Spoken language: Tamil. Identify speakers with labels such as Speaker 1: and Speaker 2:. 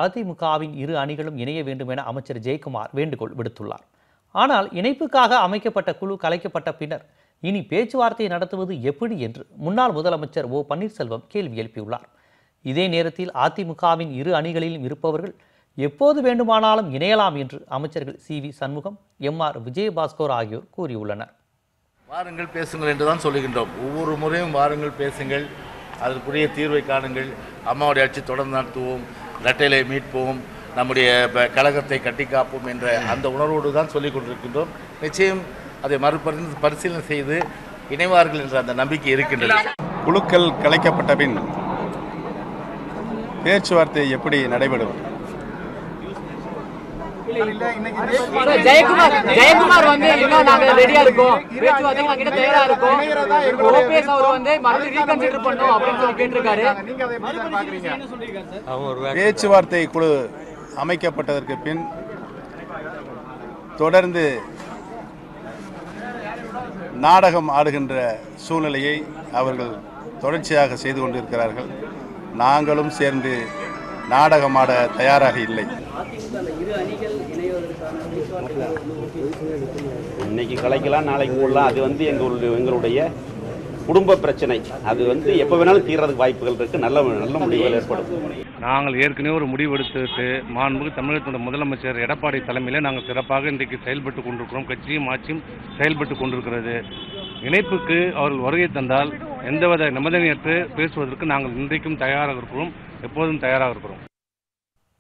Speaker 1: அதிமுகவின் இரு அணிகளும் இணைய வேண்டும் என அமைச்சர் ஜெயக்குமார் வேண்டுகோள் விடுத்துள்ளார். ஆனால் இணைப்புக்காக அமைக்கப்பட்ட குழு கலைக்கப்பட்ட பின்னர் இனி பேச்சுவார்த்தை நடத்துவது எப்படி என்று முன்னாள் முதலமைச்சர் ஓ பன்னீர்செல்வம் கேள்வி எழுப்பியுள்ளார். இதே நேரத்தில் அதிமுகவின் இரு அணிகளிலும் இருப்பவர்கள் எப்போது வேண்டுமானாலும் இணையலாம் என்று அமைச்சர்கள் சி.வி. சண்முகம், எம்.ஆர். விஜயபாஸ்கர் ஆகியோர் கூறியுள்ளனர்.
Speaker 2: வாருங்கள் பேசுங்கள் என்றுதான் சொல்லுகின்றோம். ஒவ்வொரு முறையும் வாருங்கள் பேசுங்கள், அதற்குரிய தீர்வை காணுங்கள், அம்மாவுடைய ஆட்சி தொடர்ந்து நடத்துவோம், இரட்டைலை மீட்போம், நம்முடைய கழகத்தை கட்டி காப்போம் என்ற அந்த உணர்வோடு தான் சொல்லிக் கொண்டிருக்கின்றோம். நிச்சயம் அதை மறுபரிசீலனை செய்து இணைவார்கள் என்ற அந்த நம்பிக்கை இருக்கின்றது.
Speaker 3: குழுக்கள் கலைக்கப்பட்ட பின் பேச்சுவார்த்தை எப்படி நடைபெறும்?
Speaker 4: ஜெயக்குமார் வந்து இன்னும் நாங்க ரெடியா இருக்கோம், பேச்சுவார்த்தை நாங்க தயாரா இருக்கோம், ஓபிஎஸ் அவர் வந்து மறுபடியும் ரீகன்சிடர் பண்ணோம் அப்படின்னு சொல்லி கேட்டிருக்காரு.
Speaker 3: பேச்சுவார்த்தை குழு அமைக்கப்பட்டதற்கு பின் தொடர்ந்து நாடகம் ஆடுகின்ற சூழ்நிலையை அவர்கள் தொடர்ச்சியாக செய்து கொண்டிருக்கிறார்கள். நாங்களும் சேர்ந்து நாடகமாட தயாராக இல்லை.
Speaker 5: இன்னைக்கு கலைக்கலாம், நாளைக்கு போடலாம். அது வந்து எங்களுடைய குடும்ப பிரச்சனை. அது வந்து எப்போ வேணாலும் தீர்றதுக்கு வாய்ப்புகள் இருக்கு. நல்ல முடிவுகள் ஏற்படும்.
Speaker 6: நாங்கள் ஏற்கனவே ஒரு முடிவு எடுத்துட்டு மாண்புமிகு தமிழகத்தோட முதலமைச்சர் எடப்பாடி தலைமையில் நாங்கள் சிறப்பாக இன்றைக்கு செயல்பட்டு கொண்டிருக்கிறோம். கட்சியும் ஆட்சியும் செயல்பட்டு கொண்டிருக்கிறது. இணைப்புக்கு அவர்கள் வருகை தந்தால் எந்தவித நிபந்தனையற்று பேசுவதற்கு நாங்கள் இன்றைக்கும் தயாராக இருக்கிறோம், எப்போதும் தயாராக இருக்கிறோம்.